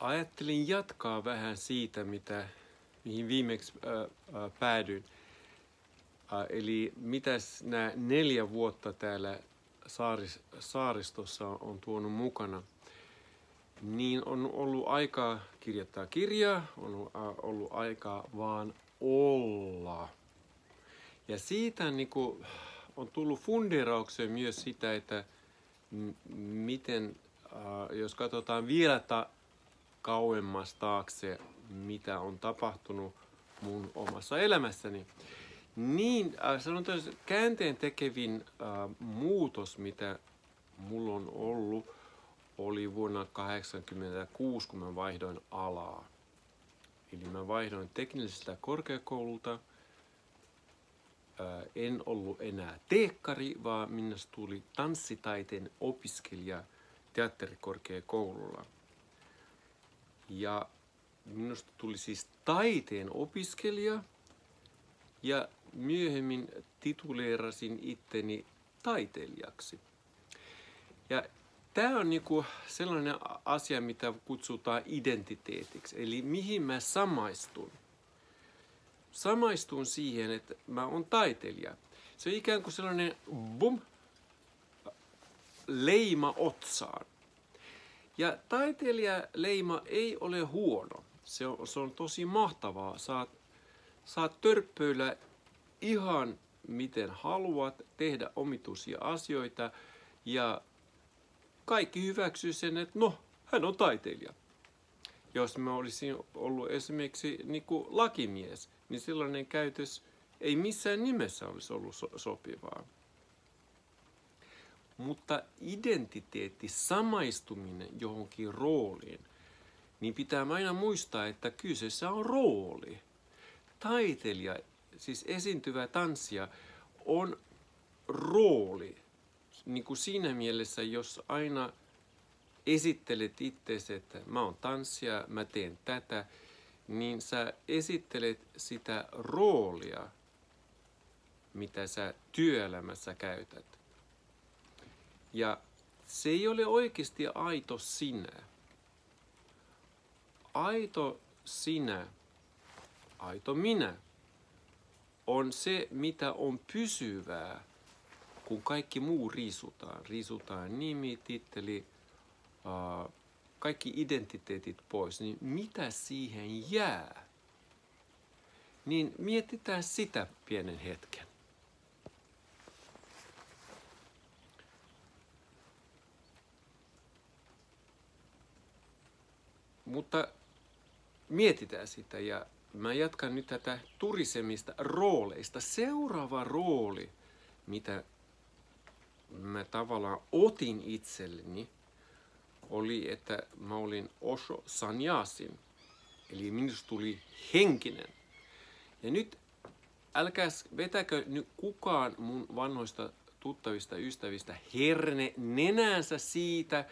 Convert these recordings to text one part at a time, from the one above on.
Ajattelin jatkaa vähän siitä, mihin viimeksi päädyin. Eli mitäs nämä 4 vuotta täällä saaristossa on tuonut mukana. Niin on ollut aikaa kirjoittaa kirjaa, on ollut aikaa vaan olla. Ja siitä on tullut fundeeraukseen myös sitä, että miten, jos katsotaan vielä kauemmas taakse, mitä on tapahtunut mun omassa elämässäni, niin sanotaan käänteen tekevin muutos, mitä mulla on ollut, oli vuonna 1986, kun mä vaihdoin alaa. Eli mä vaihdoin teknilliseltä korkeakoululta. En ollut enää teekkari, vaan minusta tuli tanssitaiteen opiskelija teatterikorkeakoululla. Ja minusta tuli siis taiteen opiskelija ja myöhemmin tituleerasin itteni taiteilijaksi. Ja tämä on sellainen asia, mitä kutsutaan identiteetiksi, eli mihin mä samaistun. Samaistun siihen, että mä oon taiteilija. Se on ikään kuin sellainen leima otsaan. Ja taiteilijaleima ei ole huono. Se on tosi mahtavaa. Saat törppöillä ihan miten haluat, tehdä omituisia asioita ja kaikki hyväksyy sen, että hän on taiteilija. Jos mä olisin ollut esimerkiksi lakimies, niin sellainen käytös ei missään nimessä olisi ollut sopivaa. Mutta identiteetti, samaistuminen johonkin rooliin, niin pitää aina muistaa, että kyseessä on rooli. Taiteilija, siis esiintyvä tanssija, on rooli. Siinä mielessä, jos aina esittelet itsesi, että mä oon tanssija, mä teen tätä, niin sä esittelet sitä roolia, mitä sä työelämässä käytät. Ja se ei ole oikeasti aito sinä. Aito sinä, aito minä, on se, mitä on pysyvää, kun kaikki muu riisutaan. Riisutaan nimi, titteli, kaikki identiteetit pois, niin mitä siihen jää? Niin mietitään sitä pienen hetken. Mutta mietitään sitä ja mä jatkan nyt tätä turisemista rooleista. Seuraava rooli, mitä mä tavallaan otin itselleni, oli, että mä olin Osho Sannyasin. Eli minusta tuli henkinen. Ja nyt älkää vetäkö nyt kukaan mun vanhoista tuttavista ystävistä herne nenänsä siitä,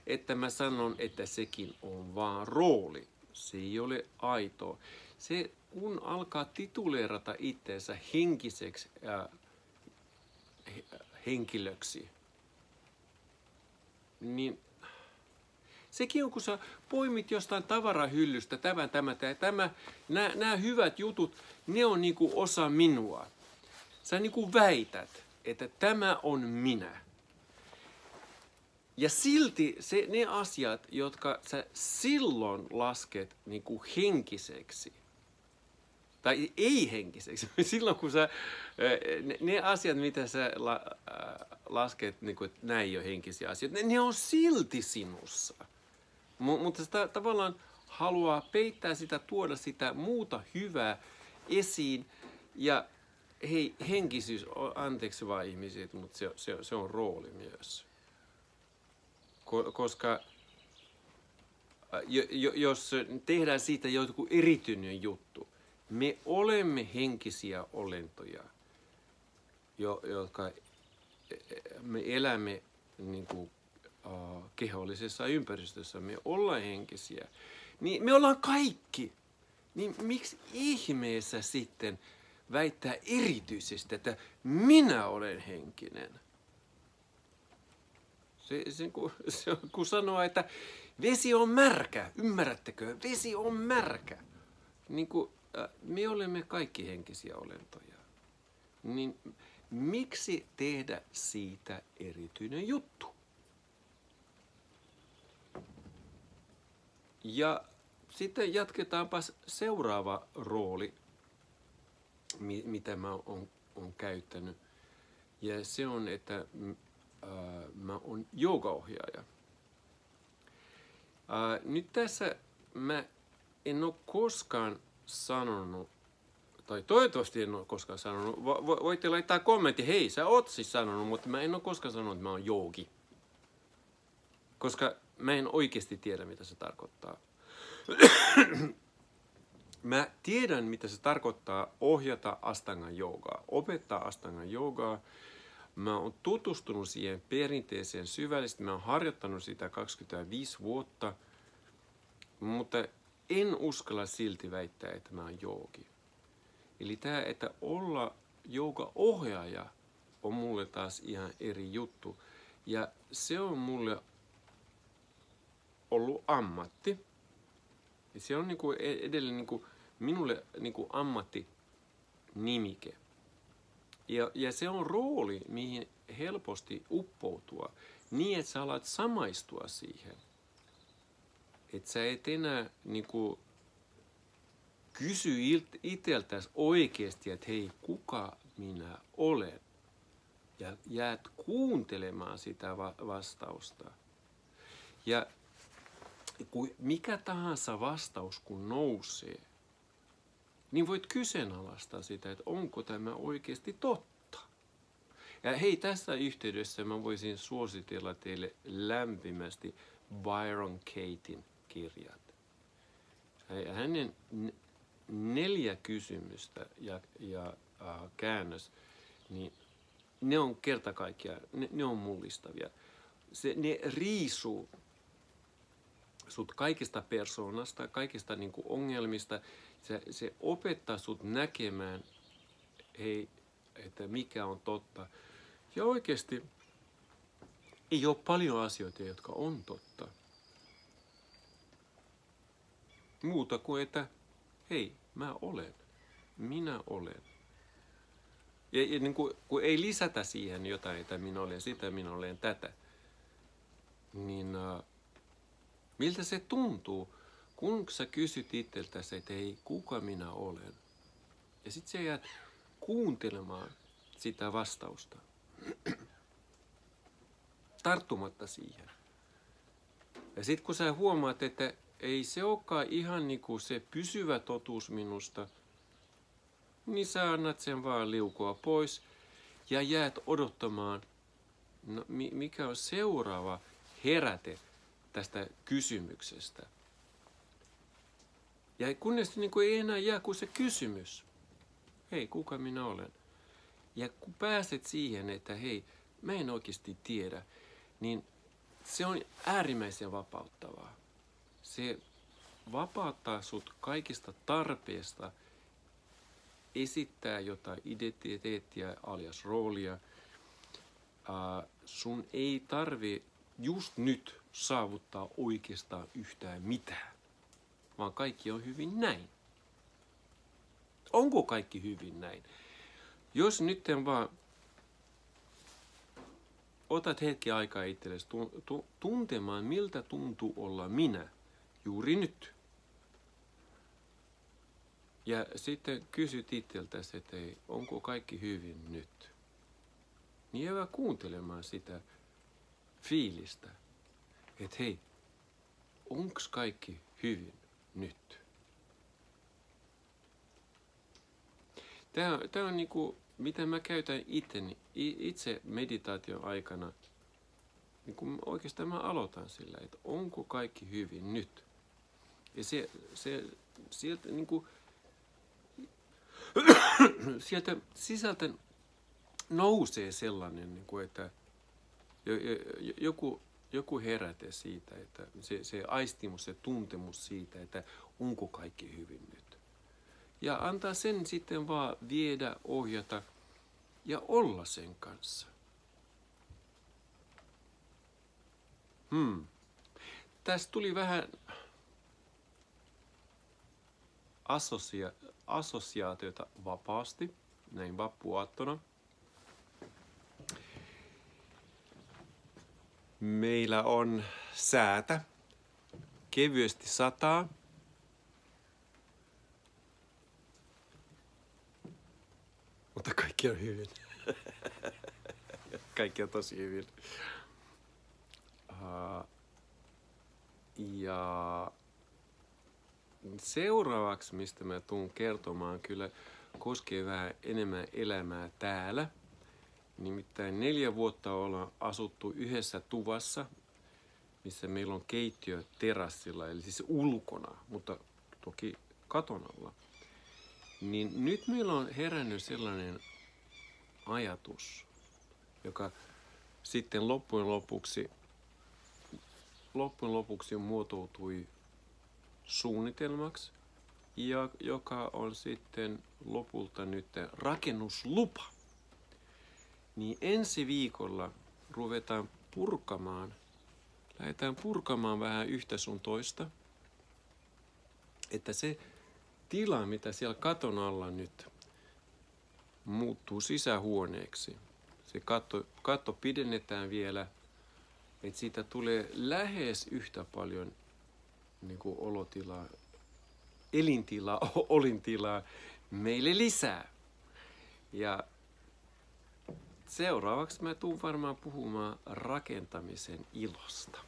että mä sanon, että sekin on vaan rooli. Se ei ole aitoa. Se, kun alkaa tituleerata itseensä henkiseksi henkilöksi, niin sekin on, kun sä poimit jostain tavarahyllystä, nämä hyvät jutut, ne on osa minua. Sä väität, että tämä on minä. Ja silti ne asiat, jotka sä silloin lasket henkiseksi, tai ei-henkiseksi, silloin kun ne asiat, mitä sä lasket, että nämä ei ole henkisiä asioita, ne on silti sinussa. Mutta sitä tavallaan haluaa peittää sitä, tuoda sitä muuta hyvää esiin. Ja hei, henkisyys, anteeksi vaan ihmiset, mutta se on rooli myös. Koska jos tehdään siitä joku erityinen juttu, me olemme henkisiä olentoja, jotka me elämme kehollisessa ympäristössä, me ollaan henkisiä, niin me ollaan kaikki. Niin miksi ihmeessä sitten väittää erityisesti, että minä olen henkinen? Se kun sanoo, että vesi on märkä, ymmärrättekö? Vesi on märkä. Niin kuin, me olemme kaikki henkisiä olentoja. Niin miksi tehdä siitä erityinen juttu? Ja sitten jatketaanpas seuraava rooli, mitä mä oon käyttänyt. Ja se on, että mä oon joogaohjaaja. Nyt tässä mä en ole koskaan sanonut, tai toivottavasti en ole koskaan sanonut, voitte laittaa kommentti, hei sä oot siis sanonut, mutta mä en ole koskaan sanonut, että mä oon joogi. Koska mä en oikeasti tiedä, mitä se tarkoittaa. Mä tiedän, mitä se tarkoittaa ohjata Ashtanga joogaa, opettaa Ashtanga joogaa. Mä oon tutustunut siihen perinteeseen syvällisesti. Mä oon harjoittanut sitä 25 vuotta, mutta en uskalla silti väittää, että mä oon joogi. Eli tää, että olla joogaohjaaja on mulle taas ihan eri juttu. Ja se on mulle ollut ammatti. Ja se on niinku edelleen niinku minulle niinku ammattinimike. Ja se on rooli, mihin helposti uppoutua niin, että sä alat samaistua siihen. Että sä et enää niinku kysy itseltäsi oikeasti, että hei, kuka minä olen? Ja jäät kuuntelemaan sitä vastausta. Ja mikä tahansa vastaus kun nousee, niin voit kyseenalaistaa sitä, että onko tämä oikeasti totta. Ja hei, tässä yhteydessä mä voisin suositella teille lämpimästi Byron Katien kirjat. Hänen 4 kysymystä ja käännös, niin ne on kerta kaikkiaan, ne on mullistavia. Ne riisuu sut kaikista persoonasta, kaikista niinku ongelmista. Se opettaa sut näkemään, hei, että mikä on totta. Ja oikeasti ei ole paljon asioita, jotka on totta. Muuta kuin, että hei, mä olen. Minä olen. Ja niin kun ei lisätä siihen jotain, että minä olen sitä, minä olen tätä, niin miltä se tuntuu, kun sä kysyt itseltäsi, että hei, kuka minä olen? Ja sit sä jäät kuuntelemaan sitä vastausta. Tarttumatta siihen. Ja sit kun sä huomaat, että ei se olekaan ihan niinku se pysyvä totuus minusta, niin sä annat sen vaan liukua pois ja jäät odottamaan, no, mikä on seuraava heräte tästä kysymyksestä. Ja kunnes niin kuin ei enää jää kuin se kysymys. Hei, kuka minä olen? Ja kun pääset siihen, että hei, mä en oikeasti tiedä, niin se on äärimmäisen vapauttavaa. Se vapauttaa sut kaikista tarpeesta esittää jotain identiteettiä alias roolia. Sun ei tarvi just nyt saavuttaa oikeastaan yhtään mitään, vaan kaikki on hyvin näin. Onko kaikki hyvin näin? Jos nyt vaan otat hetki aikaa itsellesi tuntemaan, miltä tuntuu olla minä juuri nyt. Ja sitten kysyt itseltäsi, että ei, onko kaikki hyvin nyt. Niin jää kuuntelemaan sitä fiilistä, että hei, onko kaikki hyvin nyt? Tämä on niinku, mitä mä käytän itse meditaation aikana. Niin oikeastaan mä aloitan sillä, että onko kaikki hyvin nyt? Ja sieltä niinku, sieltä sisältä nousee sellainen, niin kuin, että joku heräte siitä, että se aistimus, se tuntemus siitä, että onko kaikki hyvin nyt. Ja antaa sen sitten vaan viedä, ohjata ja olla sen kanssa. Tästä tuli vähän assosiaatioita vapaasti, näin vappuaattona. Meillä on säätä, kevyesti sataa. Mutta kaikki on hyvin. Kaikki on tosi hyvin. Ja seuraavaksi, mistä mä tuun kertomaan, kyllä koskee vähän enemmän elämää täällä. Nimittäin 4 vuotta ollaan asuttu yhdessä tuvassa, missä meillä on keittiö terassilla, eli siis ulkona, mutta toki katon alla. Niin nyt meillä on herännyt sellainen ajatus, joka sitten loppujen lopuksi muotoutui suunnitelmaksi, ja joka on sitten lopulta nyt rakennuslupa. Niin ensi viikolla lähdetään purkamaan vähän yhtä sun toista, että se tila, mitä siellä katon alla nyt muuttuu sisähuoneeksi. Se katto pidennetään vielä, että siitä tulee lähes yhtä paljon niin kuin olintilaa meille lisää. Ja seuraavaksi mä tuun varmaan puhumaan rakentamisen ilosta.